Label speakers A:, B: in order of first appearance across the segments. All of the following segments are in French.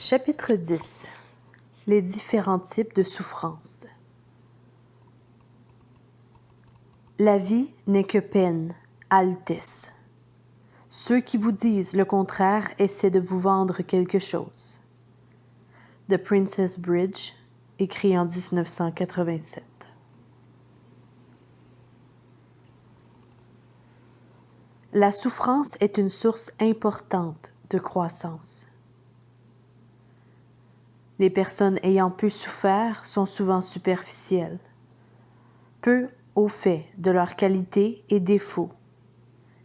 A: Chapitre 10. Les différents types de souffrance. La vie n'est que peine, altesse. Ceux qui vous disent le contraire essaient de vous vendre quelque chose. The Princess Bridge, écrit en 1987. La souffrance est une source importante de croissance. Les personnes ayant peu souffert sont souvent superficielles, peu au fait de leurs qualités et défauts,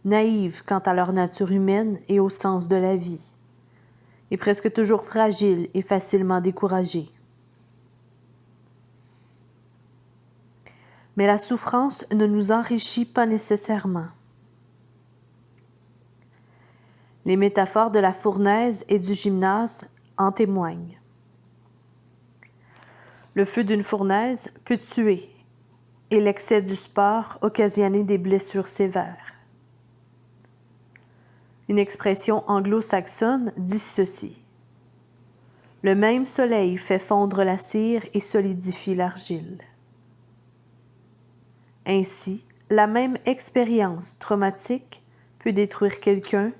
A: naïves quant à leur nature humaine et au sens de la vie, et presque toujours fragiles et facilement découragées. Mais la souffrance ne nous enrichit pas nécessairement. Les métaphores de la fournaise et du gymnase en témoignent. Le feu d'une fournaise peut tuer et l'excès du sport occasionner des blessures sévères. Une expression anglo-saxonne dit ceci. Le même soleil fait fondre la cire et solidifie l'argile. Ainsi, la même expérience traumatique peut détruire quelqu'un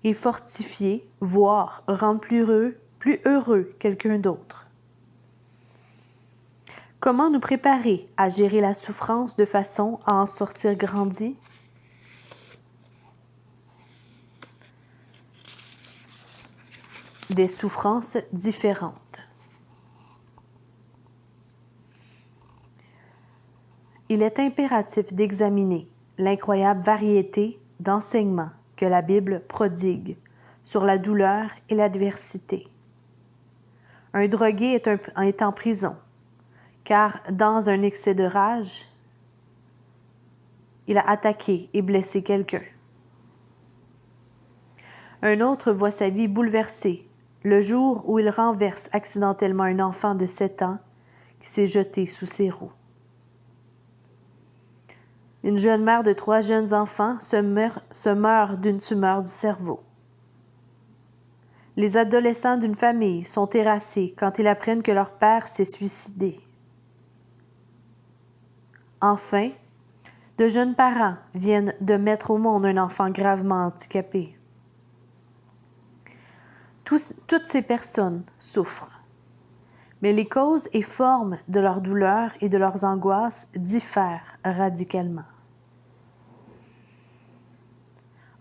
A: et fortifier, voire rendre plus heureux quelqu'un d'autre. Comment nous préparer à gérer la souffrance de façon à en sortir grandi? Des souffrances différentes. Il est impératif d'examiner l'incroyable variété d'enseignements que la Bible prodigue sur la douleur et l'adversité. Un drogué est en prison, car dans un excès de rage, il a attaqué et blessé quelqu'un. Un autre voit sa vie bouleversée le jour où il renverse accidentellement un enfant de 7 ans qui s'est jeté sous ses roues. Une jeune mère de 3 jeunes enfants se meurt d'une tumeur du cerveau. Les adolescents d'une famille sont terrassés quand ils apprennent que leur père s'est suicidé. Enfin, de jeunes parents viennent de mettre au monde un enfant gravement handicapé. Toutes ces personnes souffrent, mais les causes et formes de leurs douleurs et de leurs angoisses diffèrent radicalement.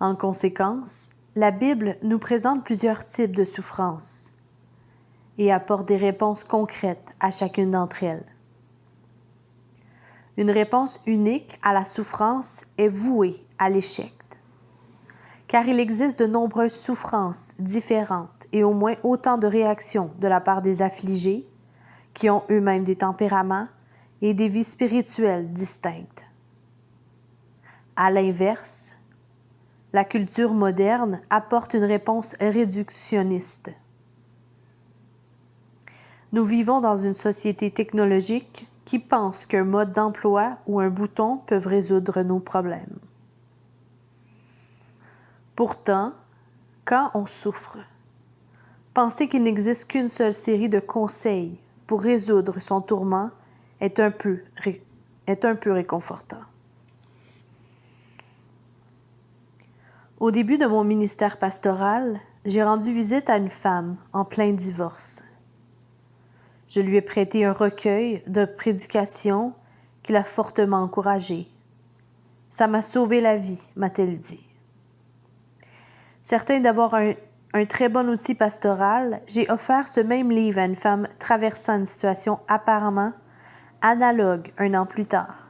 A: En conséquence, la Bible nous présente plusieurs types de souffrances et apporte des réponses concrètes à chacune d'entre elles. Une réponse unique à la souffrance est vouée à l'échec, car il existe de nombreuses souffrances différentes et au moins autant de réactions de la part des affligés, qui ont eux-mêmes des tempéraments et des vies spirituelles distinctes. À l'inverse, la culture moderne apporte une réponse réductionniste. Nous vivons dans une société technologique qui pense qu'un mode d'emploi ou un bouton peuvent résoudre nos problèmes. Pourtant, quand on souffre, penser qu'il n'existe qu'une seule série de conseils pour résoudre son tourment est un peu réconfortant. Au début de mon ministère pastoral, j'ai rendu visite à une femme en plein divorce. Je lui ai prêté un recueil de prédications qui l'a fortement encouragée. « Ça m'a sauvé la vie », m'a-t-elle dit. Certain d'avoir un très bon outil pastoral, j'ai offert ce même livre à une femme traversant une situation apparemment analogue 1 an plus tard.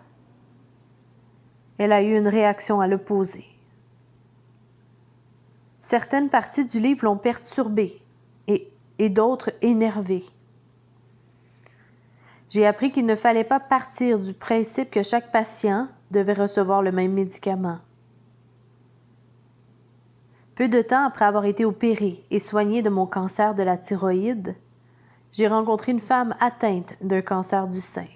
A: Elle a eu une réaction à l'opposé. Certaines parties du livre l'ont perturbée et d'autres énervée. J'ai appris qu'il ne fallait pas partir du principe que chaque patient devait recevoir le même médicament. Peu de temps après avoir été opérée et soignée de mon cancer de la thyroïde, j'ai rencontré une femme atteinte d'un cancer du sein.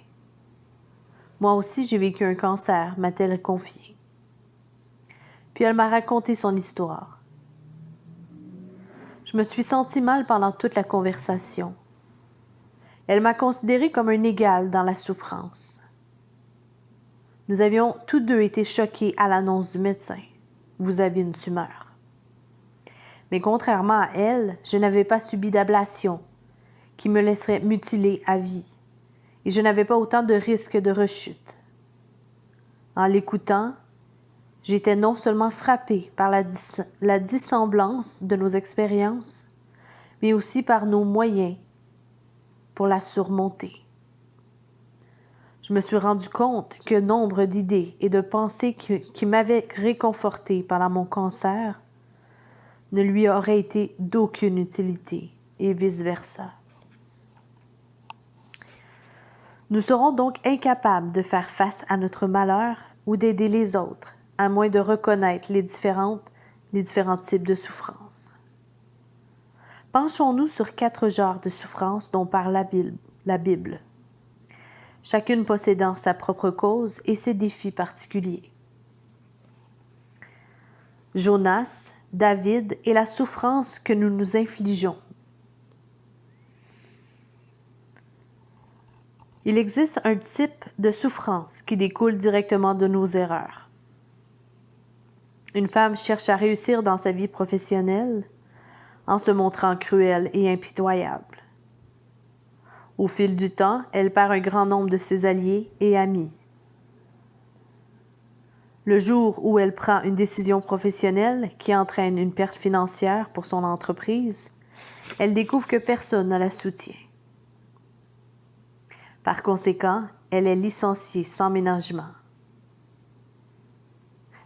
A: Moi aussi, j'ai vécu un cancer, m'a-t-elle confié. Puis elle m'a raconté son histoire. Je me suis senti mal pendant toute la conversation. Elle m'a considéré comme un égal dans la souffrance. Nous avions tous deux été choqués à l'annonce du médecin. Vous avez une tumeur. Mais contrairement à elle, je n'avais pas subi d'ablation qui me laisserait mutilée à vie, et je n'avais pas autant de risques de rechute. En l'écoutant, j'étais non seulement frappée par la dissemblance de nos expériences, mais aussi par nos moyens pour la surmonter. Je me suis rendu compte que nombre d'idées et de pensées qui m'avaient réconfortée pendant mon cancer ne lui auraient été d'aucune utilité, et vice-versa. Nous serons donc incapables de faire face à notre malheur ou d'aider les autres, à moins de reconnaître les différents types de souffrances. Penchons-nous sur 4 genres de souffrances dont parle la Bible, chacune possédant sa propre cause et ses défis particuliers. Jonas, David et la souffrance que nous nous infligeons. Il existe un type de souffrance qui découle directement de nos erreurs. Une femme cherche à réussir dans sa vie professionnelle en se montrant cruelle et impitoyable. Au fil du temps, elle perd un grand nombre de ses alliés et amis. Le jour où elle prend une décision professionnelle qui entraîne une perte financière pour son entreprise, elle découvre que personne ne la soutient. Par conséquent, elle est licenciée sans ménagement.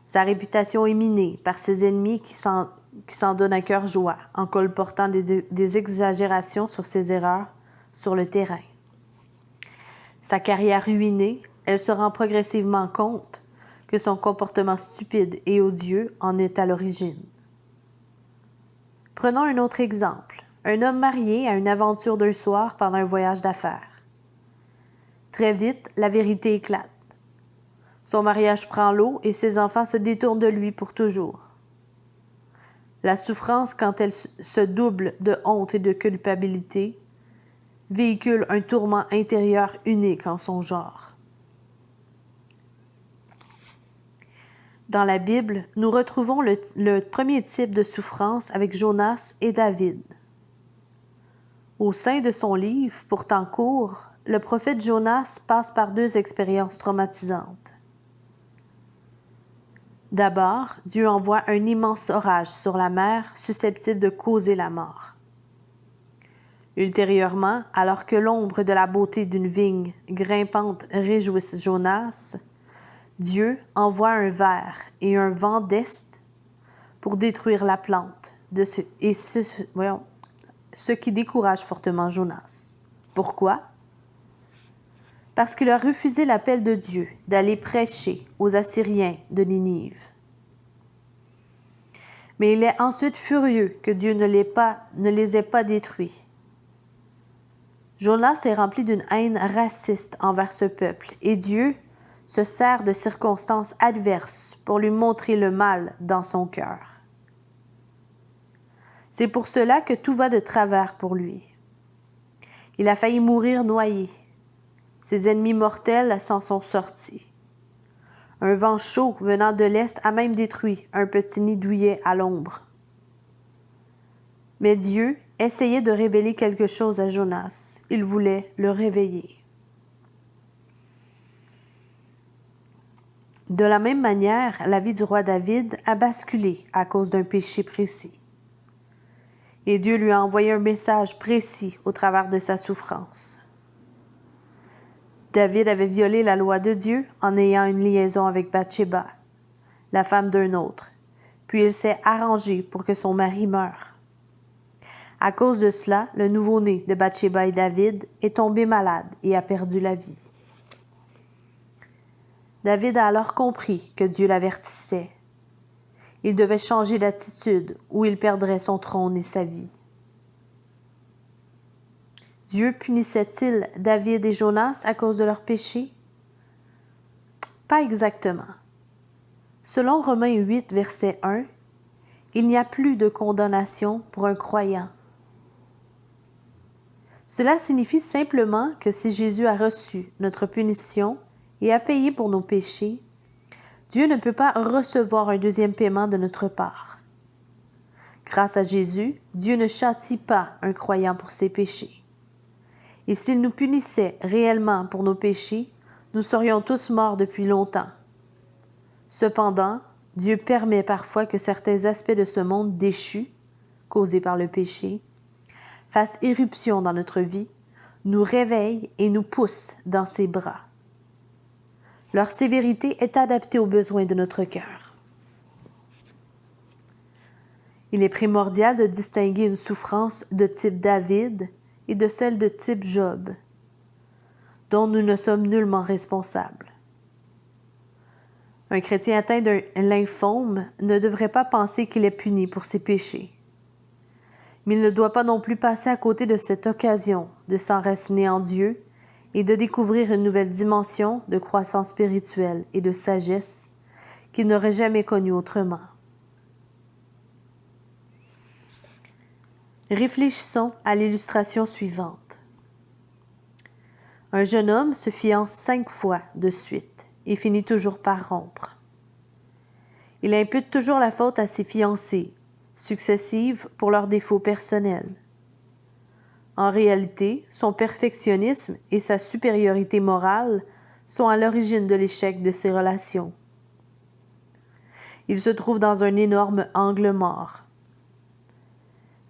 A: Sa réputation est minée par ses ennemis qui s'en donnent à cœur joie en colportant des exagérations sur ses erreurs sur le terrain. Sa carrière ruinée, elle se rend progressivement compte que son comportement stupide et odieux en est à l'origine. Prenons un autre exemple. Un homme marié a une aventure d'un soir pendant un voyage d'affaires. Très vite, la vérité éclate. Son mariage prend l'eau et ses enfants se détournent de lui pour toujours. La souffrance, quand elle se double de honte et de culpabilité, véhicule un tourment intérieur unique en son genre. Dans la Bible, nous retrouvons le premier type de souffrance avec Jonas et David. Au sein de son livre, pourtant court, le prophète Jonas passe par 2 expériences traumatisantes. D'abord, Dieu envoie un immense orage sur la mer susceptible de causer la mort. Ultérieurement, alors que l'ombre de la beauté d'une vigne grimpante réjouisse Jonas, Dieu envoie un ver et un vent d'est pour détruire la plante, ce qui décourage fortement Jonas. Pourquoi? Parce qu'il a refusé l'appel de Dieu d'aller prêcher aux Assyriens de Ninive. Mais il est ensuite furieux que Dieu ne les ait pas détruits. Jonas est rempli d'une haine raciste envers ce peuple, et Dieu se sert de circonstances adverses pour lui montrer le mal dans son cœur. C'est pour cela que tout va de travers pour lui. Il a failli mourir noyé. Ses ennemis mortels s'en sont sortis. Un vent chaud venant de l'est a même détruit un petit nid douillet à l'ombre. Mais Dieu essayait de révéler quelque chose à Jonas. Il voulait le réveiller. De la même manière, la vie du roi David a basculé à cause d'un péché précis. Et Dieu lui a envoyé un message précis au travers de sa souffrance. David avait violé la loi de Dieu en ayant une liaison avec Bathsheba, la femme d'un autre, puis il s'est arrangé pour que son mari meure. À cause de cela, le nouveau-né de Bathsheba et David est tombé malade et a perdu la vie. David a alors compris que Dieu l'avertissait. Il devait changer d'attitude ou il perdrait son trône et sa vie. Dieu punissait-il David et Jonas à cause de leurs péchés? Pas exactement. Selon Romains 8, verset 1, il n'y a plus de condamnation pour un croyant. Cela signifie simplement que si Jésus a reçu notre punition et a payé pour nos péchés, Dieu ne peut pas recevoir un deuxième paiement de notre part. Grâce à Jésus, Dieu ne châtie pas un croyant pour ses péchés. Et s'il nous punissait réellement pour nos péchés, nous serions tous morts depuis longtemps. Cependant, Dieu permet parfois que certains aspects de ce monde déchu, causés par le péché, fassent éruption dans notre vie, nous réveillent et nous poussent dans ses bras. Leur sévérité est adaptée aux besoins de notre cœur. Il est primordial de distinguer une souffrance de type David et de celle de type Job, dont nous ne sommes nullement responsables. Un chrétien atteint d'un lymphome ne devrait pas penser qu'il est puni pour ses péchés. Mais il ne doit pas non plus passer à côté de cette occasion de s'enraciner en Dieu et de découvrir une nouvelle dimension de croissance spirituelle et de sagesse qu'il n'aurait jamais connue autrement. Réfléchissons à l'illustration suivante. Un jeune homme se fiance 5 fois de suite et finit toujours par rompre. Il impute toujours la faute à ses fiancées, successives pour leurs défauts personnels. En réalité, son perfectionnisme et sa supériorité morale sont à l'origine de l'échec de ses relations. Il se trouve dans un énorme angle mort.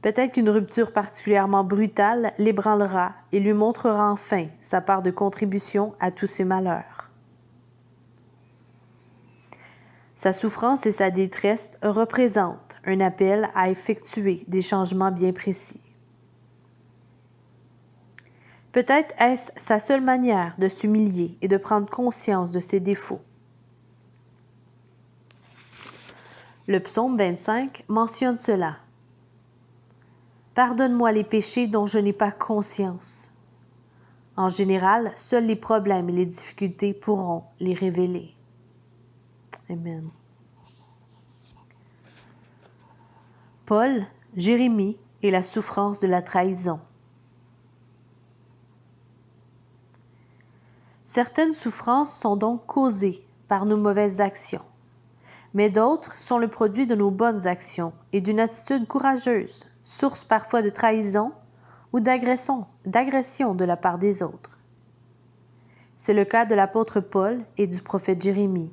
A: Peut-être qu'une rupture particulièrement brutale l'ébranlera et lui montrera enfin sa part de contribution à tous ses malheurs. Sa souffrance et sa détresse représentent un appel à effectuer des changements bien précis. Peut-être est-ce sa seule manière de s'humilier et de prendre conscience de ses défauts. Le psaume 25 mentionne cela. « Pardonne-moi les péchés dont je n'ai pas conscience. » En général, seuls les problèmes et les difficultés pourront les révéler. Amen. Paul, Jérémie et la souffrance de la trahison. Certaines souffrances sont donc causées par nos mauvaises actions, mais d'autres sont le produit de nos bonnes actions et d'une attitude courageuse, source parfois de trahison ou d'agression de la part des autres. C'est le cas de l'apôtre Paul et du prophète Jérémie.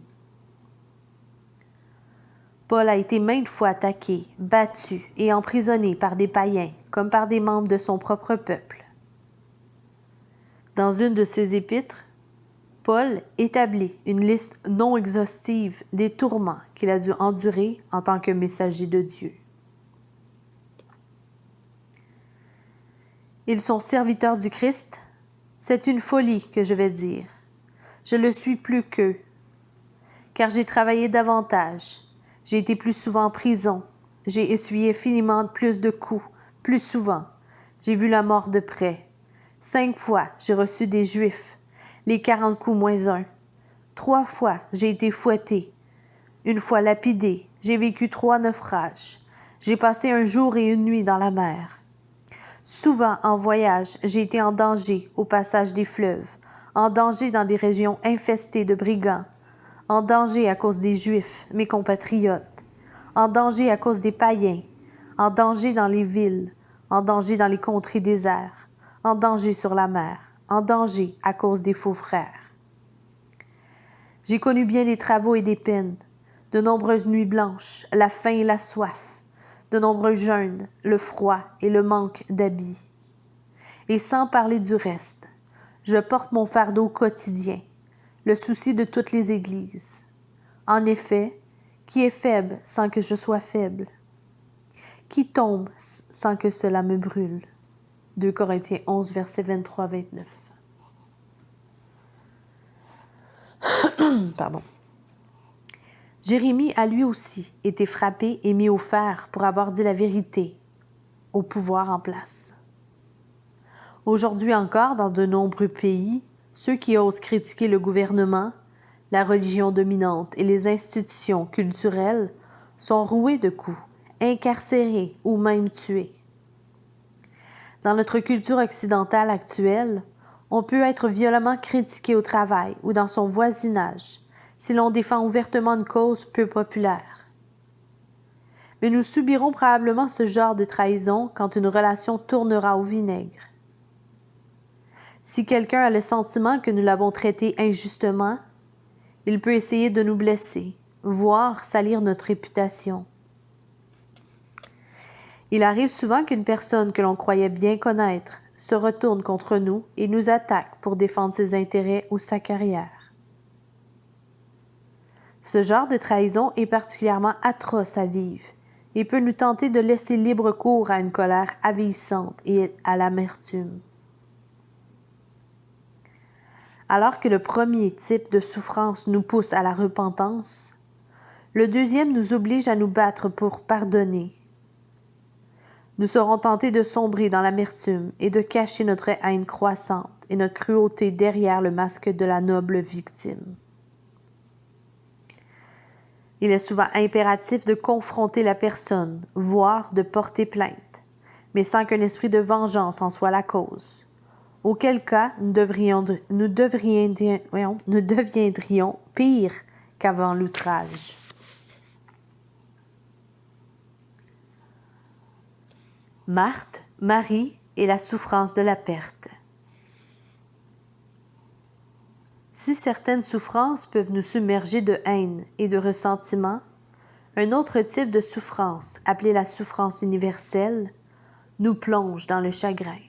A: Paul a été maintes fois attaqué, battu et emprisonné par des païens comme par des membres de son propre peuple. Dans une de ses épîtres, Paul établit une liste non exhaustive des tourments qu'il a dû endurer en tant que messager de Dieu. Ils sont serviteurs du Christ? C'est une folie que je vais dire. Je le suis plus qu'eux, car j'ai travaillé davantage. J'ai été plus souvent en prison. J'ai essuyé infiniment plus de coups, plus souvent. J'ai vu la mort de près. 5 fois, j'ai reçu des Juifs, les 40 coups moins 1. 3 fois, j'ai été fouetté. 1 fois lapidé. J'ai vécu 3 naufrages. J'ai passé un jour et une nuit dans la mer. Souvent, en voyage, j'ai été en danger au passage des fleuves, en danger dans des régions infestées de brigands, en danger à cause des Juifs, mes compatriotes, en danger à cause des païens, en danger dans les villes, en danger dans les contrées désertes, en danger sur la mer, en danger à cause des faux frères. J'ai connu bien des travaux et des peines, de nombreuses nuits blanches, la faim et la soif, de nombreux jeûnes, le froid et le manque d'habits. Et sans parler du reste, je porte mon fardeau quotidien, le souci de toutes les églises. En effet, qui est faible sans que je sois faible? Qui tombe sans que cela me brûle? 2 Corinthiens 11, versets 23-29. Pardon. Jérémie a lui aussi été frappé et mis au fer pour avoir dit la vérité au pouvoir en place. Aujourd'hui encore, dans de nombreux pays, ceux qui osent critiquer le gouvernement, la religion dominante et les institutions culturelles sont roués de coups, incarcéré ou même tué. Dans notre culture occidentale actuelle, on peut être violemment critiqué au travail ou dans son voisinage si l'on défend ouvertement une cause peu populaire. Mais nous subirons probablement ce genre de trahison quand une relation tournera au vinaigre. Si quelqu'un a le sentiment que nous l'avons traité injustement, il peut essayer de nous blesser, voire salir notre réputation. Il arrive souvent qu'une personne que l'on croyait bien connaître se retourne contre nous et nous attaque pour défendre ses intérêts ou sa carrière. Ce genre de trahison est particulièrement atroce à vivre et peut nous tenter de laisser libre cours à une colère avilissante et à l'amertume. Alors que le premier type de souffrance nous pousse à la repentance, le deuxième nous oblige à nous battre pour pardonner. Nous serons tentés de sombrer dans l'amertume et de cacher notre haine croissante et notre cruauté derrière le masque de la noble victime. Il est souvent impératif de confronter la personne, voire de porter plainte, mais sans qu'un esprit de vengeance en soit la cause. Auquel cas, nous deviendrions pire qu'avant l'outrage. Marthe, Marie et la souffrance de la perte. Si certaines souffrances peuvent nous submerger de haine et de ressentiment, un autre type de souffrance, appelée la souffrance universelle, nous plonge dans le chagrin.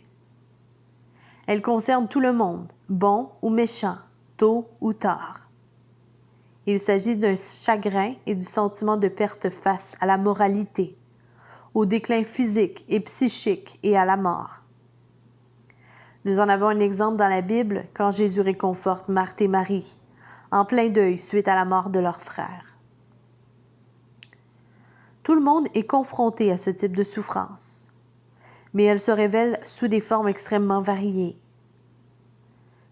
A: Elle concerne tout le monde, bon ou méchant, tôt ou tard. Il s'agit d'un chagrin et du sentiment de perte face à la moralité, au déclin physique et psychique et à la mort. Nous en avons un exemple dans la Bible quand Jésus réconforte Marthe et Marie, en plein deuil suite à la mort de leur frère. Tout le monde est confronté à ce type de souffrance, mais elle se révèle sous des formes extrêmement variées.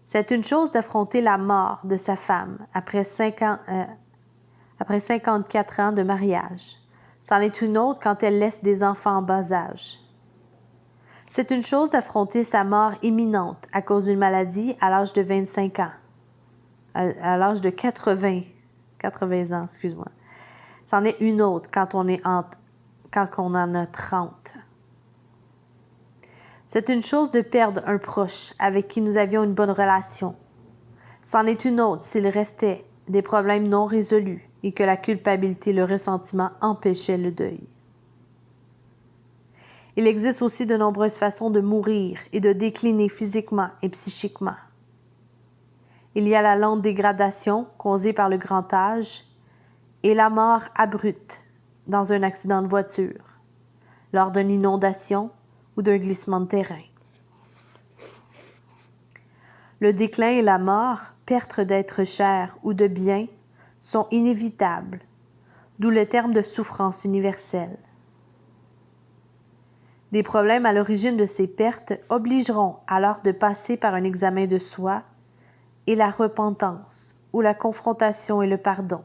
A: C'est une chose d'affronter la mort de sa femme après 54 ans de mariage. C'en est une autre quand elle laisse des enfants en bas âge. C'est une chose d'affronter sa mort imminente à cause d'une maladie à l'âge de 25 ans. À l'âge de 80 ans, excuse-moi. C'en est une autre quand on en a 30. C'est une chose de perdre un proche avec qui nous avions une bonne relation. C'en est une autre s'il restait des problèmes non résolus et que la culpabilité et le ressentiment empêchaient le deuil. Il existe aussi de nombreuses façons de mourir et de décliner physiquement et psychiquement. Il y a la lente dégradation causée par le grand âge et la mort abrupte dans un accident de voiture, lors d'une inondation ou d'un glissement de terrain. Le déclin et la mort, perte d'êtres chers ou de biens, sont inévitables, d'où le terme de souffrance universelle. Des problèmes à l'origine de ces pertes obligeront alors de passer par un examen de soi et la repentance, ou la confrontation et le pardon.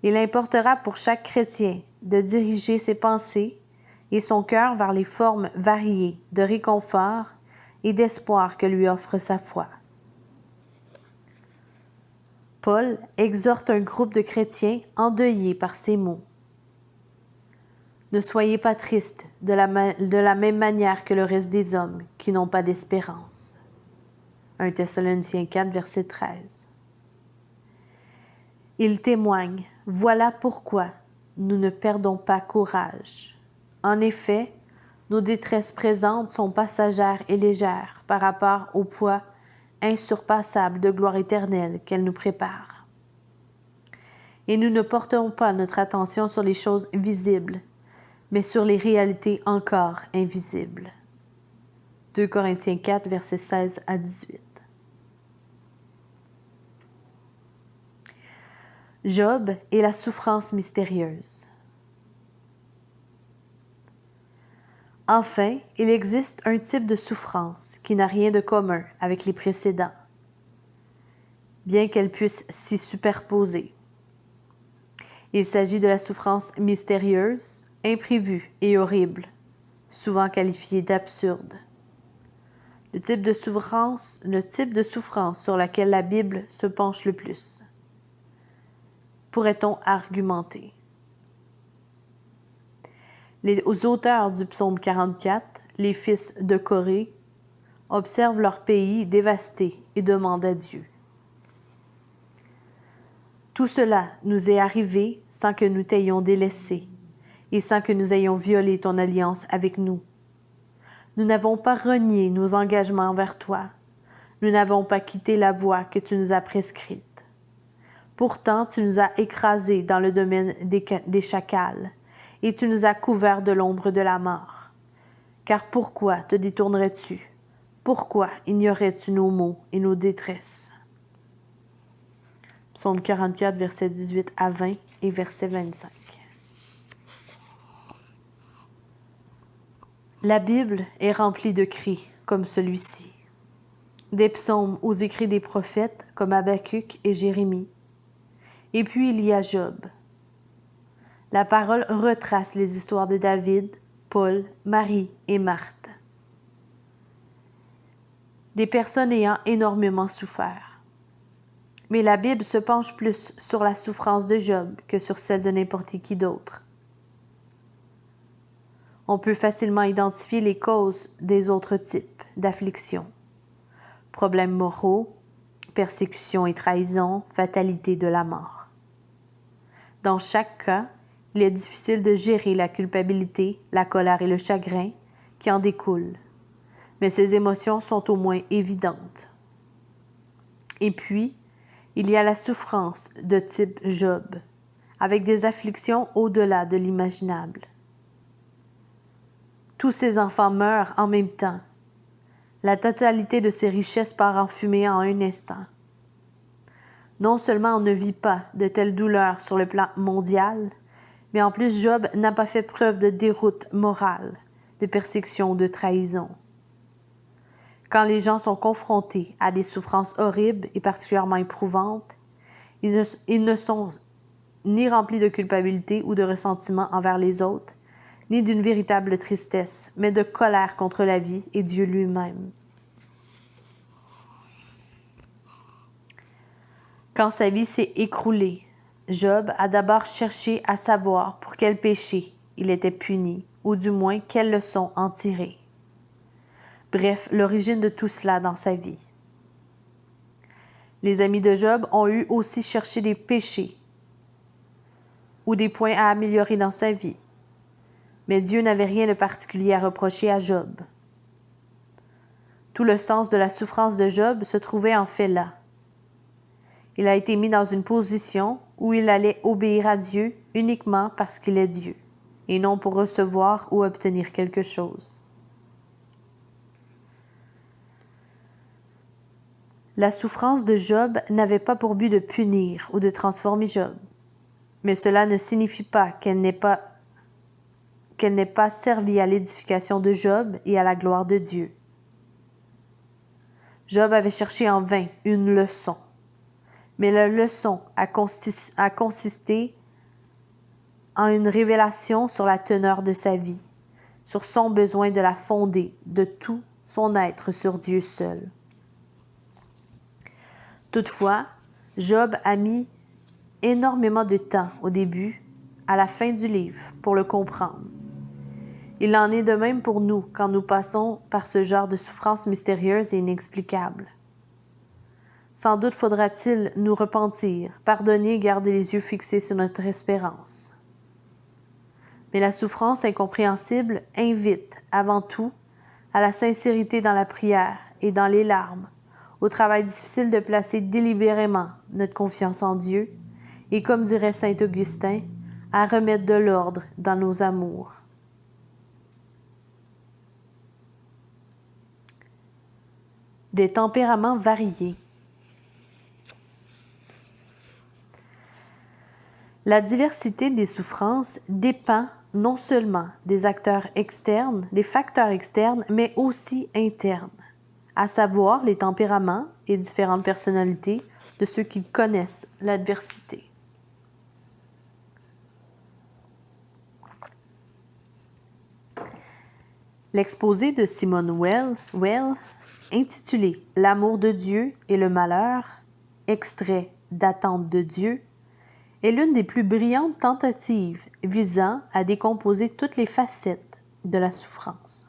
A: Il importera pour chaque chrétien de diriger ses pensées et son cœur vers les formes variées de réconfort et d'espoir que lui offre sa foi. Paul exhorte un groupe de chrétiens endeuillés par ces mots. Ne soyez pas tristes de la même manière que le reste des hommes qui n'ont pas d'espérance. 1 Thessaloniciens 4, verset 13. Il témoigne, voilà pourquoi nous ne perdons pas courage. En effet, nos détresses présentes sont passagères et légères par rapport au poids insurpassable de gloire éternelle qu'elle nous prépare. Et nous ne portons pas notre attention sur les choses visibles, mais sur les réalités encore invisibles. 2 Corinthiens 4, versets 16 à 18. Job et la souffrance mystérieuse. Enfin, il existe un type de souffrance qui n'a rien de commun avec les précédents, bien qu'elle puisse s'y superposer. Il s'agit de la souffrance mystérieuse, imprévue et horrible, souvent qualifiée d'absurde. Le type de souffrance sur laquelle la Bible se penche le plus. Pourrait-on argumenter? Les auteurs du psaume 44, les fils de Corée, observent leur pays dévasté et demandent à Dieu. Tout cela nous est arrivé sans que nous t'ayons délaissés et sans que nous ayons violé ton alliance avec nous. Nous n'avons pas renié nos engagements envers toi. Nous n'avons pas quitté la voie que tu nous as prescrite. Pourtant, tu nous as écrasés dans le domaine des chacals, et tu nous as couverts de l'ombre de la mort. Car pourquoi te détournerais-tu? Pourquoi ignorais-tu nos maux et nos détresses? Psaume 44, versets 18 à 20 et verset 25. La Bible est remplie de cris comme celui-ci. Des psaumes aux écrits des prophètes comme Habacuc et Jérémie. Et puis il y a Job. La parole retrace les histoires de David, Paul, Marie et Marthe. Des personnes ayant énormément souffert. Mais la Bible se penche plus sur la souffrance de Job que sur celle de n'importe qui d'autre. On peut facilement identifier les causes des autres types d'afflictions. Problèmes moraux, persécution et trahison, fatalité de la mort. Dans chaque cas, il est difficile de gérer la culpabilité, la colère et le chagrin qui en découlent. Mais ces émotions sont au moins évidentes. Et puis, il y a la souffrance de type Job, avec des afflictions au-delà de l'imaginable. Tous ses enfants meurent en même temps. La totalité de ses richesses part en fumée en un instant. Non seulement on ne vit pas de telles douleurs sur le plan mondial, mais en plus Job n'a pas fait preuve de déroute morale, de persécution ou de trahison. Quand les gens sont confrontés à des souffrances horribles et particulièrement éprouvantes, ils ne sont ni remplis de culpabilité ou de ressentiment envers les autres, ni d'une véritable tristesse, mais de colère contre la vie et Dieu lui-même. Quand sa vie s'est écroulée, Job a d'abord cherché à savoir pour quel péché il était puni, ou du moins quelle leçon en tirer. Bref, l'origine de tout cela dans sa vie. Les amis de Job ont eu aussi cherché des péchés ou des points à améliorer dans sa vie. Mais Dieu n'avait rien de particulier à reprocher à Job. Tout le sens de la souffrance de Job se trouvait en fait là. Il a été mis dans une position où il allait obéir à Dieu uniquement parce qu'il est Dieu, et non pour recevoir ou obtenir quelque chose. La souffrance de Job n'avait pas pour but de punir ou de transformer Job, mais cela ne signifie pas qu'elle n'ait pas servi à l'édification de Job et à la gloire de Dieu. Job avait cherché en vain une leçon. Mais la leçon a consisté en une révélation sur la teneur de sa vie, sur son besoin de la fonder de tout son être sur Dieu seul. Toutefois, Job a mis énormément de temps au début, à la fin du livre, pour le comprendre. Il en est de même pour nous quand nous passons par ce genre de souffrance mystérieuse et inexplicable. Sans doute faudra-t-il nous repentir, pardonner et garder les yeux fixés sur notre espérance. Mais la souffrance incompréhensible invite, avant tout, à la sincérité dans la prière et dans les larmes, au travail difficile de placer délibérément notre confiance en Dieu, et comme dirait saint Augustin, à remettre de l'ordre dans nos amours. Des tempéraments variés. La diversité des souffrances dépend non seulement des facteurs externes, mais aussi internes, à savoir les tempéraments et différentes personnalités de ceux qui connaissent l'adversité. L'exposé de Simone Weil, intitulé « L'amour de Dieu et le malheur », extrait d'Attente de Dieu, est l'une des plus brillantes tentatives visant à décomposer toutes les facettes de la souffrance.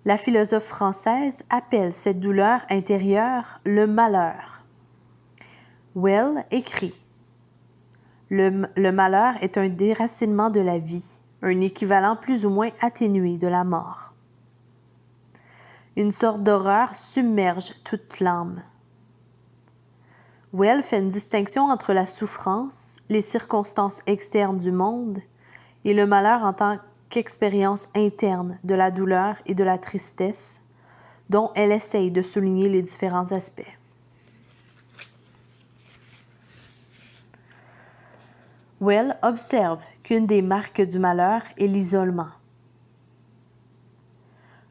A: La philosophe française appelle cette douleur intérieure le malheur. Weil écrit « Le malheur est un déracinement de la vie, un équivalent plus ou moins atténué de la mort. Une sorte d'horreur submerge toute l'âme. » Weil fait une distinction entre la souffrance, les circonstances externes du monde, et le malheur en tant qu'expérience interne de la douleur et de la tristesse, dont elle essaye de souligner les différents aspects. Weil observe qu'une des marques du malheur est l'isolement.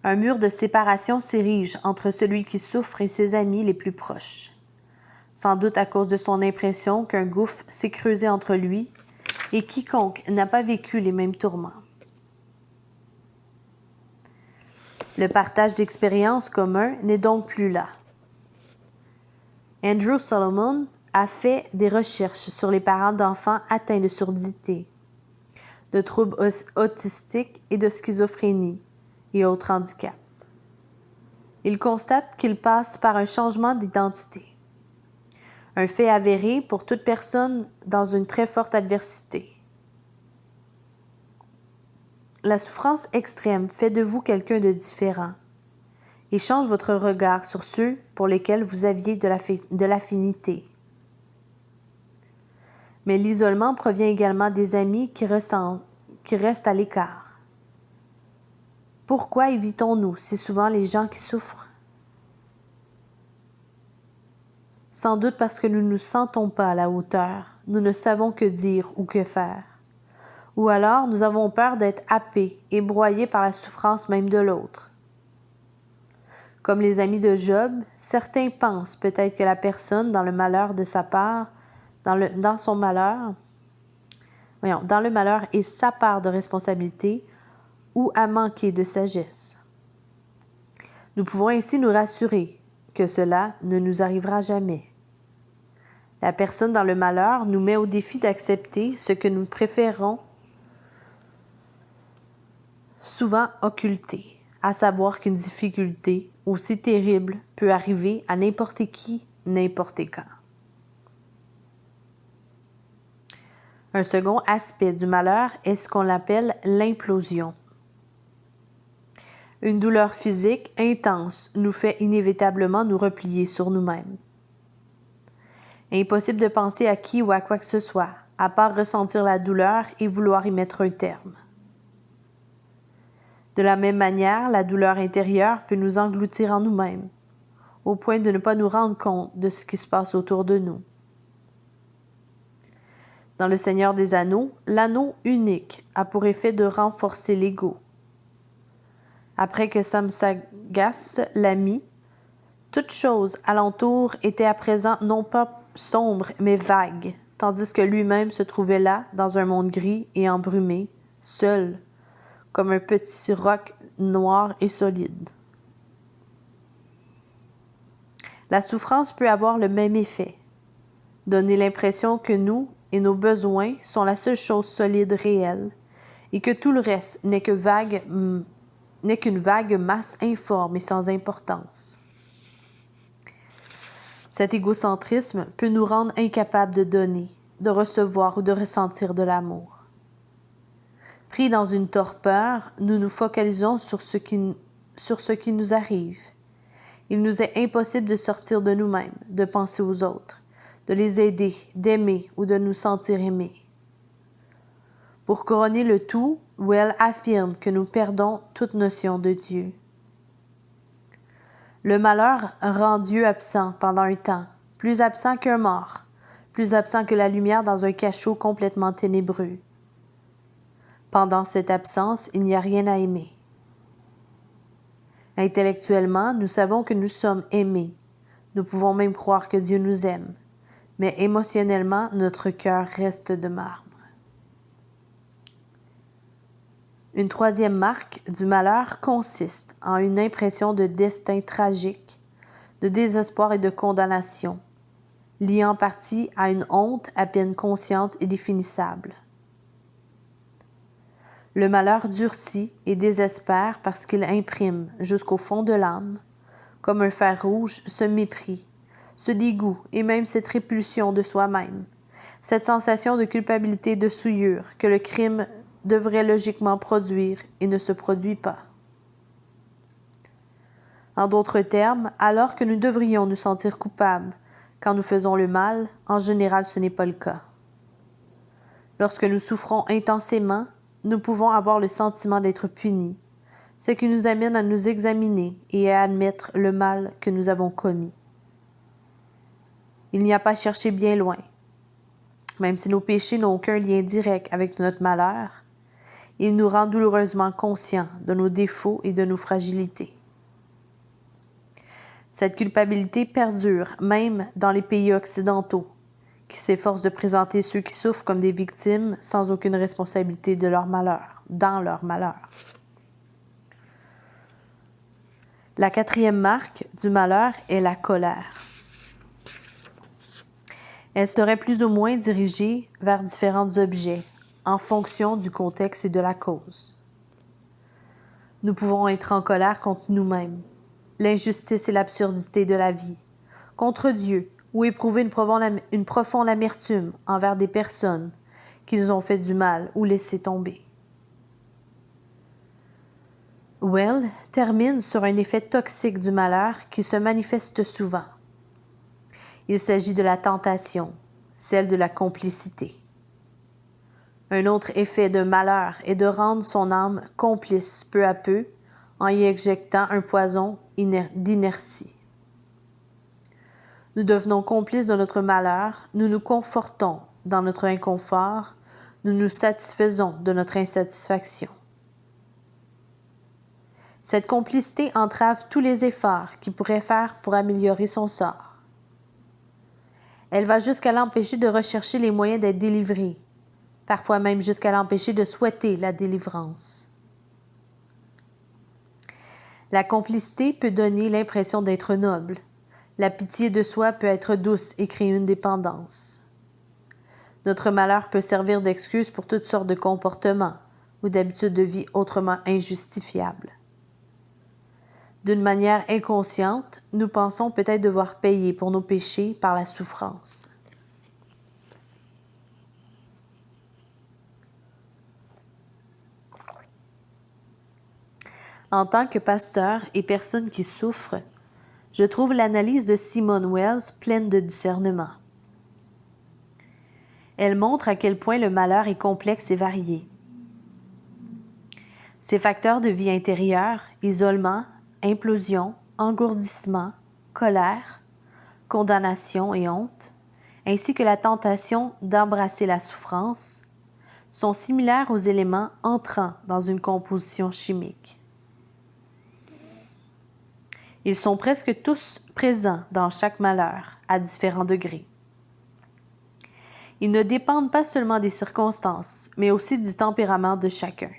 A: Un mur de séparation s'érige entre celui qui souffre et ses amis les plus proches, sans doute à cause de son impression qu'un gouffre s'est creusé entre lui et quiconque n'a pas vécu les mêmes tourments. Le partage d'expériences communs n'est donc plus là. Andrew Solomon a fait des recherches sur les parents d'enfants atteints de surdité, de troubles autistiques et de schizophrénie et autres handicaps. Il constate qu'ils passent par un changement d'identité, un fait avéré pour toute personne dans une très forte adversité. La souffrance extrême fait de vous quelqu'un de différent et change votre regard sur ceux pour lesquels vous aviez de l'affinité. Mais l'isolement provient également des amis qui restent à l'écart. Pourquoi évitons-nous si souvent les gens qui souffrent? Sans doute parce que nous ne nous sentons pas à la hauteur, nous ne savons que dire ou que faire. Ou alors nous avons peur d'être happés et broyés par la souffrance même de l'autre. Comme les amis de Job, certains pensent peut-être que la personne dans le malheur de sa part, dans le malheur est sa part de responsabilité ou a manqué de sagesse. Nous pouvons ainsi nous rassurer que cela ne nous arrivera jamais. La personne dans le malheur nous met au défi d'accepter ce que nous préférons souvent occulter, à savoir qu'une difficulté aussi terrible peut arriver à n'importe qui, n'importe quand. Un second aspect du malheur est ce qu'on appelle l'implosion. Une douleur physique intense nous fait inévitablement nous replier sur nous-mêmes. Impossible de penser à qui ou à quoi que ce soit, à part ressentir la douleur et vouloir y mettre un terme. De la même manière, la douleur intérieure peut nous engloutir en nous-mêmes, au point de ne pas nous rendre compte de ce qui se passe autour de nous. Dans Le Seigneur des Anneaux, l'anneau unique a pour effet de renforcer l'ego. Après que Samsagas l'a mis, toute chose alentour était à présent non pas sombre mais vague, tandis que lui-même se trouvait là, dans un monde gris et embrumé, seul, comme un petit roc noir et solide. La souffrance peut avoir le même effet, donner l'impression que nous et nos besoins sont la seule chose solide réelle, et que tout le reste n'est qu'une vague masse informe et sans importance. Cet égocentrisme peut nous rendre incapables de donner, de recevoir ou de ressentir de l'amour. Pris dans une torpeur, nous nous focalisons sur ce qui nous arrive. Il nous est impossible de sortir de nous-mêmes, de penser aux autres, de les aider, d'aimer ou de nous sentir aimés. Pour couronner le tout, Weil affirme que nous perdons toute notion de Dieu. Le malheur rend Dieu absent pendant un temps, plus absent qu'un mort, plus absent que la lumière dans un cachot complètement ténébreux. Pendant cette absence, il n'y a rien à aimer. Intellectuellement, nous savons que nous sommes aimés. Nous pouvons même croire que Dieu nous aime. Mais émotionnellement, notre cœur reste de marbre. Une troisième marque du malheur consiste en une impression de destin tragique, de désespoir et de condamnation, liée en partie à une honte à peine consciente et définissable. Le malheur durcit et désespère parce qu'il imprime jusqu'au fond de l'âme, comme un fer rouge, ce mépris, ce dégoût et même cette répulsion de soi-même, cette sensation de culpabilité et de souillure que le crime devrait logiquement produire et ne se produit pas. En d'autres termes, alors que nous devrions nous sentir coupables quand nous faisons le mal, en général ce n'est pas le cas. Lorsque nous souffrons intensément, nous pouvons avoir le sentiment d'être punis, ce qui nous amène à nous examiner et à admettre le mal que nous avons commis. Il n'y a pas à chercher bien loin. Même si nos péchés n'ont aucun lien direct avec notre malheur, il nous rend douloureusement conscients de nos défauts et de nos fragilités. Cette culpabilité perdure même dans les pays occidentaux, qui s'efforcent de présenter ceux qui souffrent comme des victimes sans aucune responsabilité de leur malheur, dans leur malheur. La quatrième marque du malheur est la colère. Elle serait plus ou moins dirigée vers différents objets, en fonction du contexte et de la cause. Nous pouvons être en colère contre nous-mêmes, l'injustice et l'absurdité de la vie, contre Dieu, ou éprouver une profonde amertume envers des personnes qui nous ont fait du mal ou laissé tomber. Well termine sur un effet toxique du malheur qui se manifeste souvent. Il s'agit de la tentation, celle de la complicité. Un autre effet de malheur est de rendre son âme complice peu à peu en y injectant un poison d'inertie. Nous devenons complices de notre malheur, nous nous confortons dans notre inconfort, nous nous satisfaisons de notre insatisfaction. Cette complicité entrave tous les efforts qu'il pourrait faire pour améliorer son sort. Elle va jusqu'à l'empêcher de rechercher les moyens d'être délivré, parfois même jusqu'à l'empêcher de souhaiter la délivrance. La complicité peut donner l'impression d'être noble. La pitié de soi peut être douce et créer une dépendance. Notre malheur peut servir d'excuse pour toutes sortes de comportements ou d'habitudes de vie autrement injustifiables. D'une manière inconsciente, nous pensons peut-être devoir payer pour nos péchés par la souffrance. En tant que pasteur et personne qui souffre, je trouve l'analyse de Simone Wells pleine de discernement. Elle montre à quel point le malheur est complexe et varié. Ses facteurs de vie intérieure, isolement, implosion, engourdissement, colère, condamnation et honte, ainsi que la tentation d'embrasser la souffrance, sont similaires aux éléments entrant dans une composition chimique. Ils sont presque tous présents dans chaque malheur, à différents degrés. Ils ne dépendent pas seulement des circonstances, mais aussi du tempérament de chacun.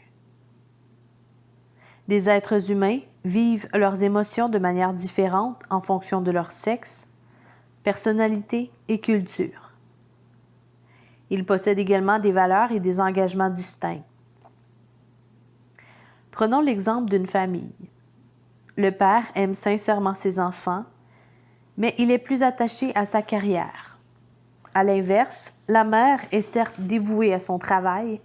A: Les êtres humains vivent leurs émotions de manière différente en fonction de leur sexe, personnalité et culture. Ils possèdent également des valeurs et des engagements distincts. Prenons l'exemple d'une famille. Le père aime sincèrement ses enfants, mais il est plus attaché à sa carrière. À l'inverse, la mère est certes dévouée à son travail,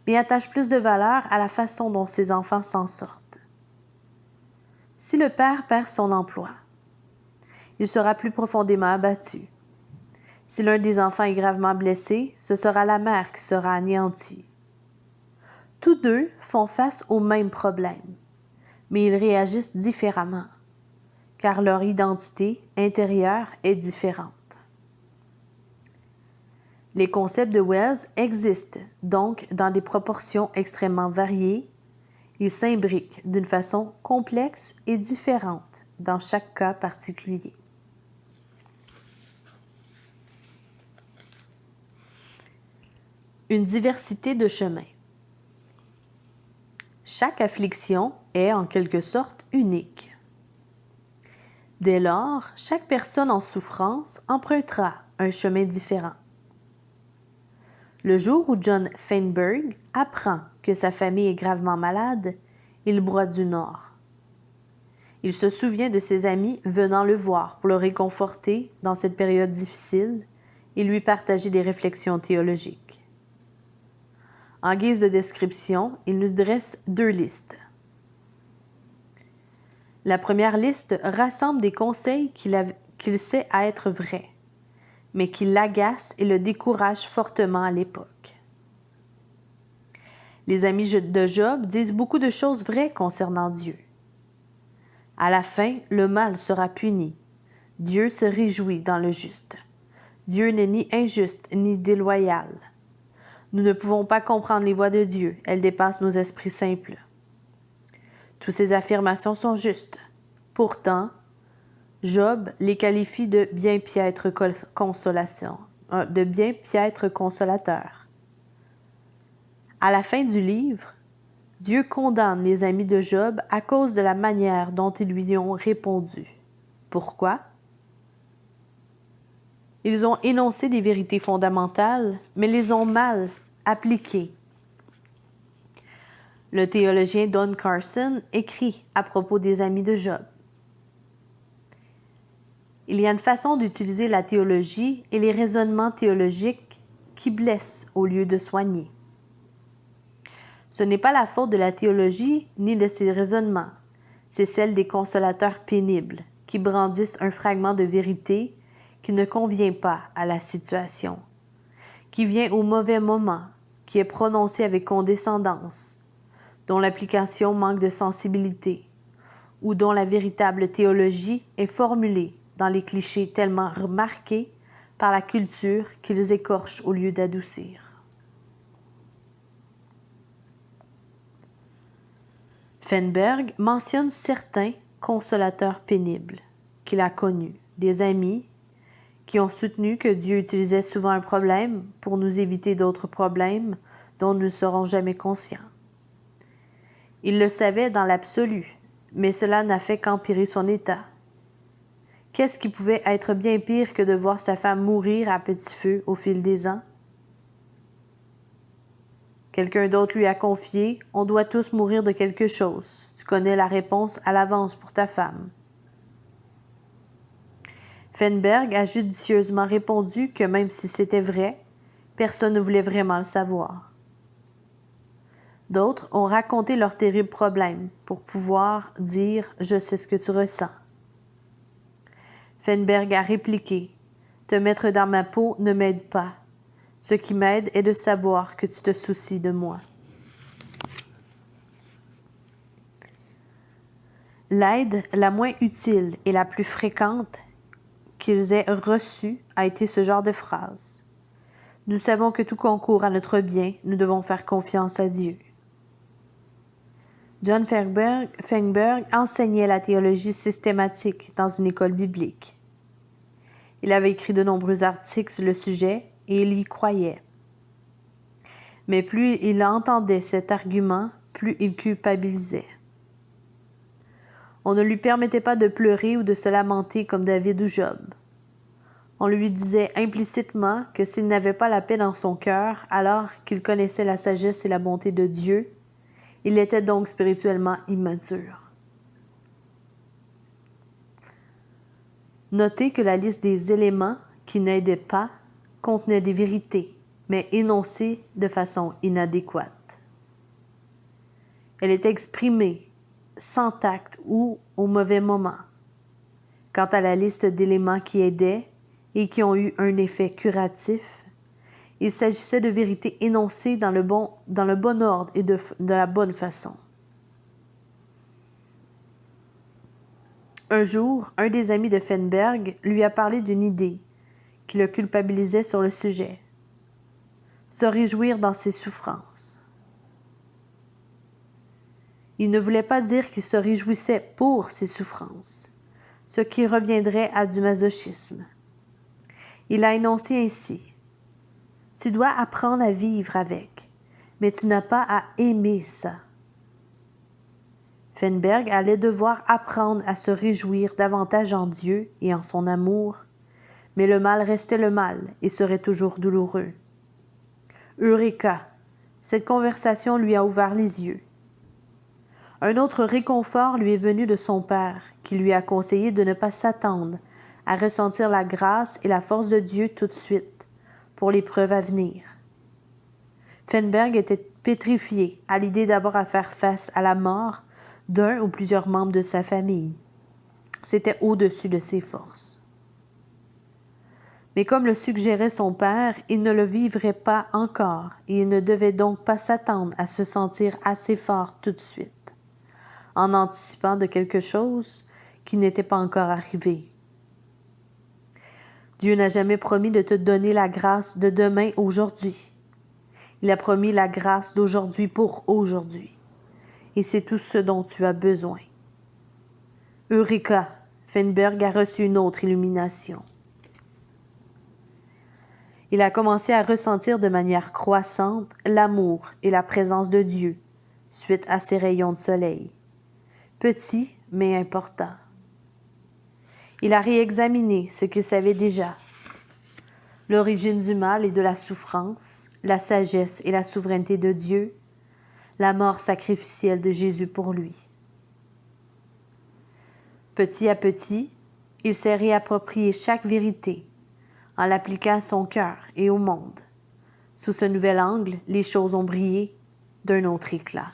A: mais attache plus de valeur à la façon dont ses enfants s'en sortent. Si le père perd son emploi, il sera plus profondément abattu. Si l'un des enfants est gravement blessé, ce sera la mère qui sera anéantie. Tous deux font face au même problème, mais ils réagissent différemment, car leur identité intérieure est différente. Les concepts de Wells existent donc dans des proportions extrêmement variées. Ils s'imbriquent d'une façon complexe et différente dans chaque cas particulier. Une diversité de chemins. Chaque affliction est en quelque sorte unique. Dès lors, chaque personne en souffrance empruntera un chemin différent. Le jour où John Feinberg apprend que sa famille est gravement malade, il broie du nord. Il se souvient de ses amis venant le voir pour le réconforter dans cette période difficile et lui partager des réflexions théologiques. En guise de description, il nous dresse 2 listes. La première liste rassemble des conseils qu'il sait être vrais, mais qui l'agacent et le découragent fortement à l'époque. Les amis de Job disent beaucoup de choses vraies concernant Dieu. À la fin, le mal sera puni. Dieu se réjouit dans le juste. Dieu n'est ni injuste ni déloyal. Nous ne pouvons pas comprendre les voies de Dieu, elles dépassent nos esprits simples. Toutes ces affirmations sont justes. Pourtant, Job les qualifie de bien piètres consolations, de bien piètres consolateurs. À la fin du livre, Dieu condamne les amis de Job à cause de la manière dont ils lui ont répondu. Pourquoi? Ils ont énoncé des vérités fondamentales, mais les ont mal appliquées. Le théologien Don Carson écrit à propos des amis de Job. Il y a une façon d'utiliser la théologie et les raisonnements théologiques qui blessent au lieu de soigner. Ce n'est pas la faute de la théologie ni de ses raisonnements, c'est celle des consolateurs pénibles qui brandissent un fragment de vérité qui ne convient pas à la situation, qui vient au mauvais moment, qui est prononcé avec condescendance, dont l'application manque de sensibilité, ou dont la véritable théologie est formulée dans les clichés tellement remarqués par la culture qu'ils écorchent au lieu d'adoucir. Feinberg mentionne certains consolateurs pénibles qu'il a connus, des amis qui ont soutenu que Dieu utilisait souvent un problème pour nous éviter d'autres problèmes dont nous ne serons jamais conscients. Il le savait dans l'absolu, mais cela n'a fait qu'empirer son état. Qu'est-ce qui pouvait être bien pire que de voir sa femme mourir à petit feu au fil des ans? Quelqu'un d'autre lui a confié « On doit tous mourir de quelque chose. Tu connais la réponse à l'avance pour ta femme. » Feinberg a judicieusement répondu que même si c'était vrai, personne ne voulait vraiment le savoir. D'autres ont raconté leurs terribles problèmes pour pouvoir dire « Je sais ce que tu ressens. » Feinberg a répliqué « Te mettre dans ma peau ne m'aide pas. Ce qui m'aide est de savoir que tu te soucies de moi. » L'aide la moins utile et la plus fréquente qu'ils aient reçue a été ce genre de phrase. Nous savons que tout concourt à notre bien, nous devons faire confiance à Dieu. John Feinberg enseignait la théologie systématique dans une école biblique. Il avait écrit de nombreux articles sur le sujet et il y croyait. Mais plus il entendait cet argument, plus il culpabilisait. On ne lui permettait pas de pleurer ou de se lamenter comme David ou Job. On lui disait implicitement que s'il n'avait pas la paix dans son cœur, alors qu'il connaissait la sagesse et la bonté de Dieu, il était donc spirituellement immature. Notez que la liste des éléments qui n'aidaient pas contenait des vérités, mais énoncées de façon inadéquate. Elle était exprimée sans tact ou au mauvais moment. Quant à la liste d'éléments qui aidaient et qui ont eu un effet curatif, il s'agissait de vérités énoncées dans le bon ordre et de la bonne façon. Un jour, un des amis de Feinberg lui a parlé d'une idée qui le culpabilisait sur le sujet. Se réjouir dans ses souffrances. Il ne voulait pas dire qu'il se réjouissait pour ses souffrances, ce qui reviendrait à du masochisme. Il a énoncé ainsi. Tu dois apprendre à vivre avec, mais tu n'as pas à aimer ça. Feinberg allait devoir apprendre à se réjouir davantage en Dieu et en son amour, mais le mal restait le mal et serait toujours douloureux. Eureka! Cette conversation lui a ouvert les yeux. Un autre réconfort lui est venu de son père, qui lui a conseillé de ne pas s'attendre à ressentir la grâce et la force de Dieu tout de suite, pour l'épreuve à venir. Feinberg était pétrifié à l'idée d'avoir à faire face à la mort d'un ou plusieurs membres de sa famille. C'était au-dessus de ses forces. Mais comme le suggérait son père, il ne le vivrait pas encore et il ne devait donc pas s'attendre à se sentir assez fort tout de suite, en anticipant de quelque chose qui n'était pas encore arrivé. Dieu n'a jamais promis de te donner la grâce de demain aujourd'hui. Il a promis la grâce d'aujourd'hui pour aujourd'hui. Et c'est tout ce dont tu as besoin. Eureka! Feinberg a reçu une autre illumination. Il a commencé à ressentir de manière croissante l'amour et la présence de Dieu suite à ces rayons de soleil. Petits, mais importants. Il a réexaminé ce qu'il savait déjà. L'origine du mal et de la souffrance, la sagesse et la souveraineté de Dieu, la mort sacrificielle de Jésus pour lui. Petit à petit, il s'est réapproprié chaque vérité en l'appliquant à son cœur et au monde. Sous ce nouvel angle, les choses ont brillé d'un autre éclat.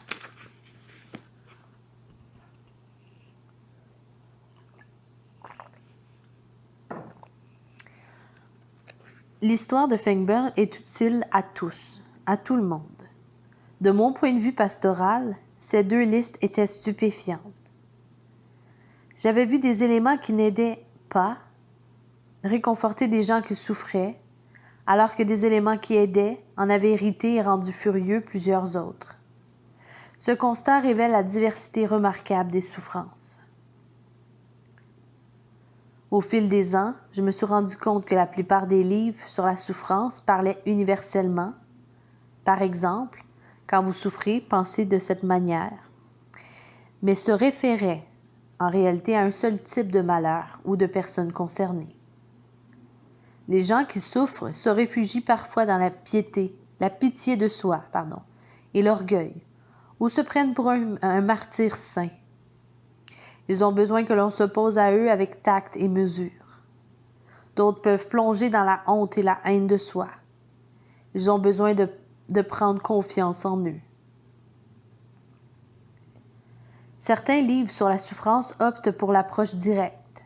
A: L'histoire de Feinberg est utile à tous, à tout le monde. De mon point de vue pastoral, ces deux listes étaient stupéfiantes. J'avais vu des éléments qui n'aidaient pas, réconforter des gens qui souffraient, alors que des éléments qui aidaient en avaient irrité et rendu furieux plusieurs autres. Ce constat révèle la diversité remarquable des souffrances. Au fil des ans, je me suis rendu compte que la plupart des livres sur la souffrance parlaient universellement. Par exemple, quand vous souffrez, pensez de cette manière, mais se référaient en réalité à un seul type de malheur ou de personnes concernées. Les gens qui souffrent se réfugient parfois dans la pitié de soi, et l'orgueil, ou se prennent pour un martyr saint. Ils ont besoin que l'on s'oppose à eux avec tact et mesure. D'autres peuvent plonger dans la honte et la haine de soi. Ils ont besoin de prendre confiance en eux. Certains livres sur la souffrance optent pour l'approche directe.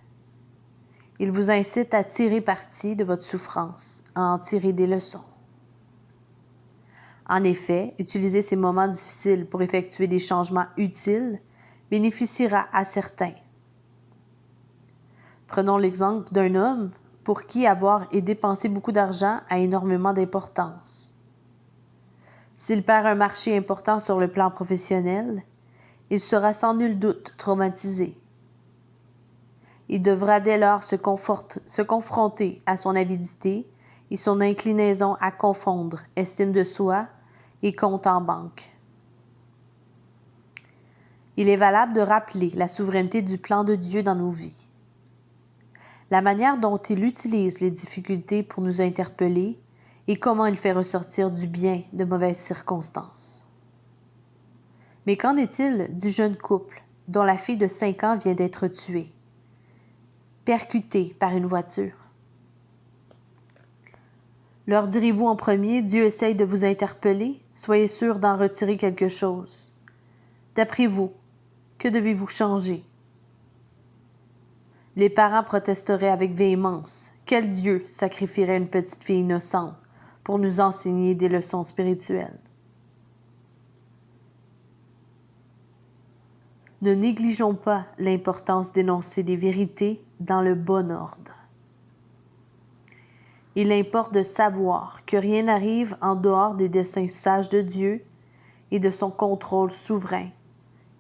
A: Ils vous incitent à tirer parti de votre souffrance, à en tirer des leçons. En effet, utiliser ces moments difficiles pour effectuer des changements utiles bénéficiera à certains. Prenons l'exemple d'un homme pour qui avoir et dépenser beaucoup d'argent a énormément d'importance. S'il perd un marché important sur le plan professionnel, il sera sans nul doute traumatisé. Il devra dès lors se confronter à son avidité et son inclinaison à confondre estime de soi et compte en banque. Il est valable de rappeler la souveraineté du plan de Dieu dans nos vies. La manière dont il utilise les difficultés pour nous interpeller et comment il fait ressortir du bien de mauvaises circonstances. Mais qu'en est-il du jeune couple dont la fille de 5 ans vient d'être tuée, percutée par une voiture? Leur direz-vous en premier, Dieu essaye de vous interpeller, soyez sûr d'en retirer quelque chose. D'après vous, que devez-vous changer? Les parents protesteraient avec véhémence. Quel Dieu sacrifierait une petite fille innocente pour nous enseigner des leçons spirituelles? Ne négligeons pas l'importance d'énoncer des vérités dans le bon ordre. Il importe de savoir que rien n'arrive en dehors des desseins sages de Dieu et de son contrôle souverain,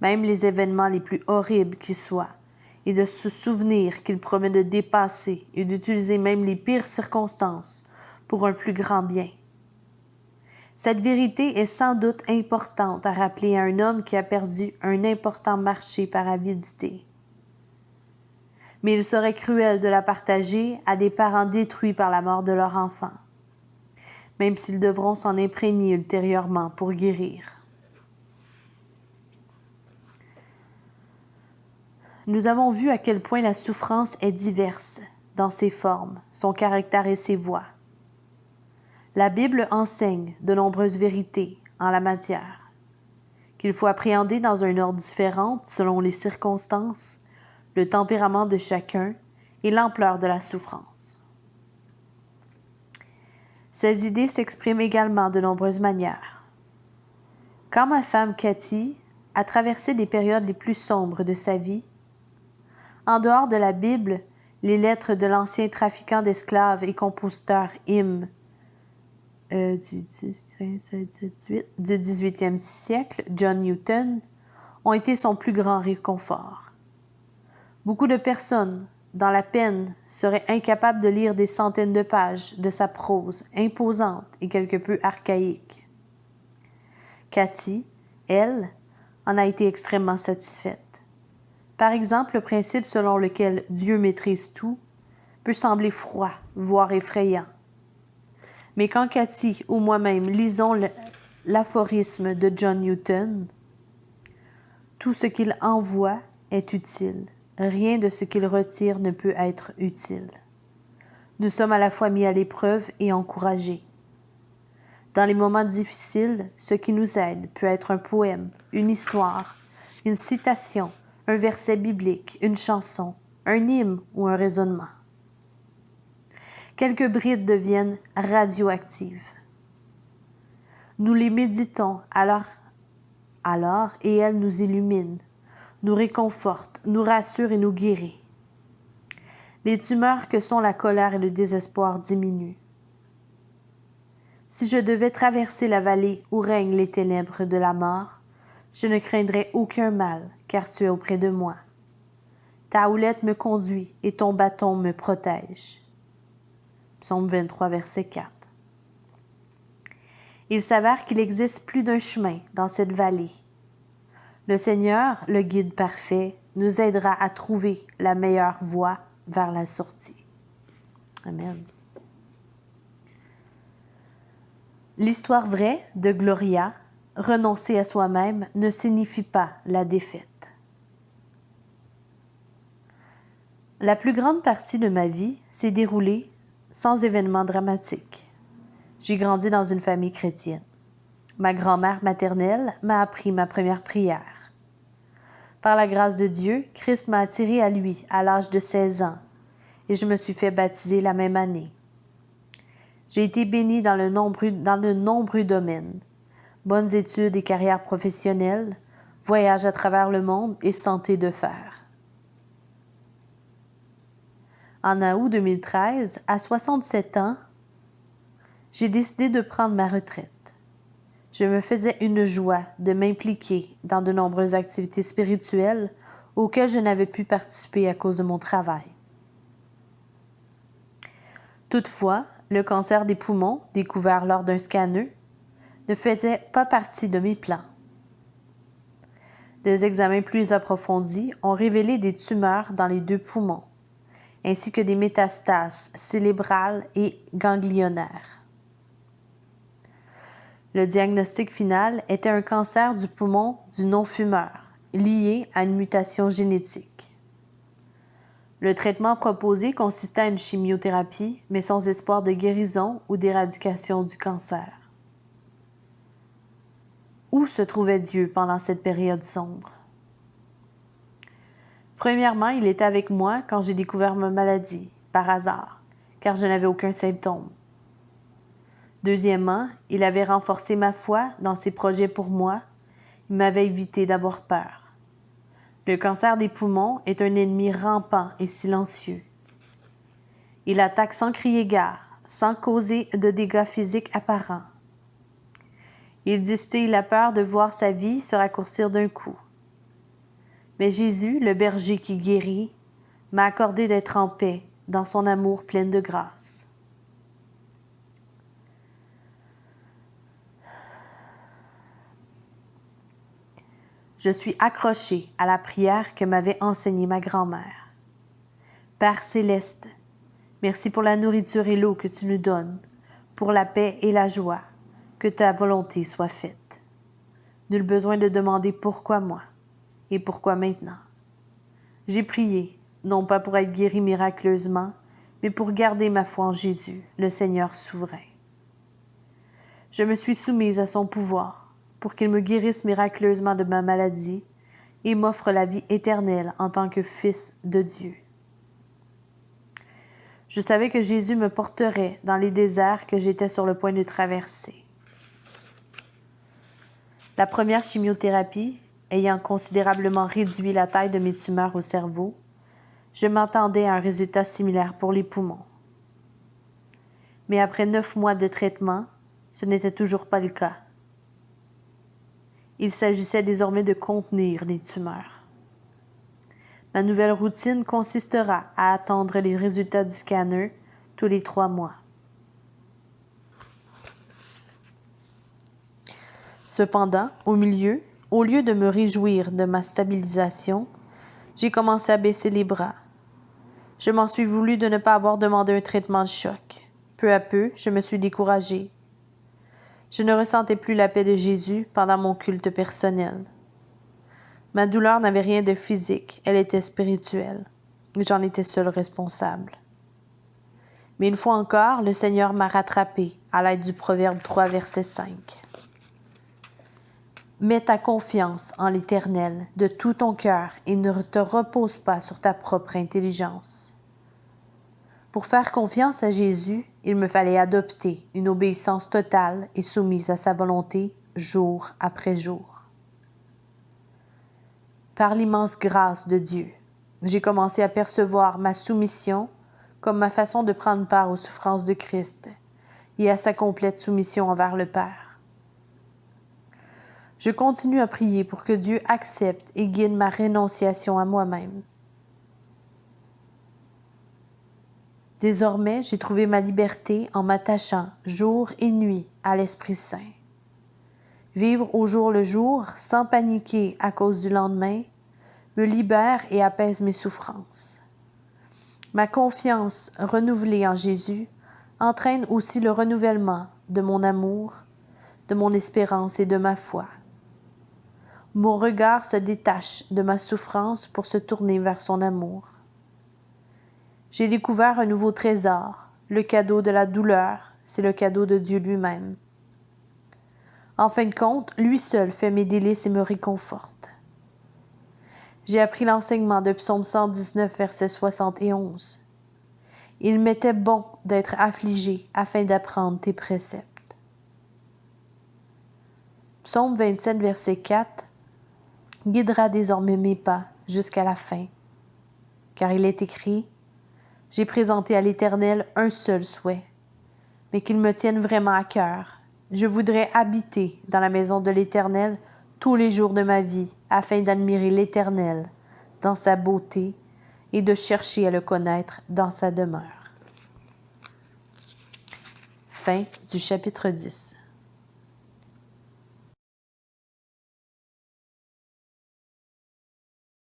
A: même les événements les plus horribles qui soient, et de se souvenir qu'il promet de dépasser et d'utiliser même les pires circonstances pour un plus grand bien. Cette vérité est sans doute importante à rappeler à un homme qui a perdu un important marché par avidité. Mais il serait cruel de la partager à des parents détruits par la mort de leur enfant, même s'ils devront s'en imprégner ultérieurement pour guérir. Nous avons vu à quel point la souffrance est diverse dans ses formes, son caractère et ses voies. La Bible enseigne de nombreuses vérités en la matière, qu'il faut appréhender dans un ordre différent selon les circonstances, le tempérament de chacun et l'ampleur de la souffrance. Ces idées s'expriment également de nombreuses manières. Quand ma femme Cathy a traversé les périodes les plus sombres de sa vie, en dehors de la Bible, les lettres de l'ancien trafiquant d'esclaves et compositeur hymne du 18e siècle, John Newton, ont été son plus grand réconfort. Beaucoup de personnes, dans la peine, seraient incapables de lire des centaines de pages de sa prose imposante et quelque peu archaïque. Cathy, elle, en a été extrêmement satisfaite. Par exemple, le principe selon lequel Dieu maîtrise tout peut sembler froid, voire effrayant. Mais quand Cathy ou moi-même lisons l'aphorisme de John Newton, tout ce qu'il envoie est utile. Rien de ce qu'il retire ne peut être utile. Nous sommes à la fois mis à l'épreuve et encouragés. Dans les moments difficiles, ce qui nous aide peut être un poème, une histoire, une citation, un verset biblique, une chanson, un hymne ou un raisonnement. Quelques brides deviennent radioactives. Nous les méditons alors et elles nous illuminent, nous réconfortent, nous rassurent et nous guérissent. Les tumeurs que sont la colère et le désespoir diminuent. Si je devais traverser la vallée où règnent les ténèbres de la mort, je ne craindrais aucun mal, car tu es auprès de moi. Ta houlette me conduit et ton bâton me protège. Psaume 23, verset 4. Il s'avère qu'il existe plus d'un chemin dans cette vallée. Le Seigneur, le guide parfait, nous aidera à trouver la meilleure voie vers la sortie. Amen. L'histoire vraie de Gloria, renoncer à soi-même, ne signifie pas la défaite. La plus grande partie de ma vie s'est déroulée sans événements dramatiques. J'ai grandi dans une famille chrétienne. Ma grand-mère maternelle m'a appris ma première prière. Par la grâce de Dieu, Christ m'a attiré à lui à l'âge de 16 ans et je me suis fait baptiser la même année. J'ai été bénie dans de nombreux domaines. Bonnes études et carrière professionnelle, voyage à travers le monde et santé de fer. En août 2013, à 67 ans, j'ai décidé de prendre ma retraite. Je me faisais une joie de m'impliquer dans de nombreuses activités spirituelles auxquelles je n'avais pu participer à cause de mon travail. Toutefois, le cancer des poumons, découvert lors d'un scanner, ne faisait pas partie de mes plans. Des examens plus approfondis ont révélé des tumeurs dans les 2 poumons, ainsi que des métastases cérébrales et ganglionnaires. Le diagnostic final était un cancer du poumon du non-fumeur, lié à une mutation génétique. Le traitement proposé consistait à une chimiothérapie, mais sans espoir de guérison ou d'éradication du cancer. Où se trouvait Dieu pendant cette période sombre? Premièrement, il était avec moi quand j'ai découvert ma maladie, par hasard, car je n'avais aucun symptôme. Deuxièmement, il avait renforcé ma foi dans ses projets pour moi. Il m'avait évité d'avoir peur. Le cancer des poumons est un ennemi rampant et silencieux. Il attaque sans crier gare, sans causer de dégâts physiques apparents. Il distille la peur de voir sa vie se raccourcir d'un coup. Mais Jésus, le berger qui guérit, m'a accordé d'être en paix dans son amour plein de grâce. Je suis accroché à la prière que m'avait enseignée ma grand-mère. Père céleste, merci pour la nourriture et l'eau que tu nous donnes, pour la paix et la joie, que ta volonté soit faite. Nul besoin de demander pourquoi moi et pourquoi maintenant. J'ai prié, non pas pour être guéri miraculeusement, mais pour garder ma foi en Jésus, le Seigneur souverain. Je me suis soumise à son pouvoir pour qu'il me guérisse miraculeusement de ma maladie et m'offre la vie éternelle en tant que fils de Dieu. Je savais que Jésus me porterait dans les déserts que j'étais sur le point de traverser. La première chimiothérapie, ayant considérablement réduit la taille de mes tumeurs au cerveau, je m'attendais à un résultat similaire pour les poumons. Mais après 9 mois de traitement, ce n'était toujours pas le cas. Il s'agissait désormais de contenir les tumeurs. Ma nouvelle routine consistera à attendre les résultats du scanner tous les 3 mois. Cependant, au lieu de me réjouir de ma stabilisation, j'ai commencé à baisser les bras. Je m'en suis voulu de ne pas avoir demandé un traitement de choc. Peu à peu, je me suis découragée. Je ne ressentais plus la paix de Jésus pendant mon culte personnel. Ma douleur n'avait rien de physique, elle était spirituelle. J'en étais seule responsable. Mais une fois encore, le Seigneur m'a rattrapée à l'aide du Proverbe 3, verset 5. Mets ta confiance en l'Éternel de tout ton cœur et ne te repose pas sur ta propre intelligence. Pour faire confiance à Jésus, il me fallait adopter une obéissance totale et soumise à sa volonté jour après jour. Par l'immense grâce de Dieu, j'ai commencé à percevoir ma soumission comme ma façon de prendre part aux souffrances de Christ et à sa complète soumission envers le Père. Je continue à prier pour que Dieu accepte et guide ma rénonciation à moi-même. Désormais, j'ai trouvé ma liberté en m'attachant jour et nuit à l'Esprit Saint. Vivre au jour le jour, sans paniquer à cause du lendemain, me libère et apaise mes souffrances. Ma confiance renouvelée en Jésus entraîne aussi le renouvellement de mon amour, de mon espérance et de ma foi. Mon regard se détache de ma souffrance pour se tourner vers son amour. J'ai découvert un nouveau trésor, le cadeau de la douleur, c'est le cadeau de Dieu lui-même. En fin de compte, lui seul fait mes délices et me réconforte. J'ai appris l'enseignement de Psaume 119, verset 71. Il m'était bon d'être affligé afin d'apprendre tes préceptes. Psaume 27, verset 4 guidera désormais mes pas jusqu'à la fin, car il est écrit « J'ai présenté à l'Éternel un seul souhait, mais qu'il me tienne vraiment à cœur. Je voudrais habiter dans la maison de l'Éternel tous les jours de ma vie, afin d'admirer l'Éternel dans sa beauté et de chercher à le connaître dans sa demeure. » Fin du chapitre 10.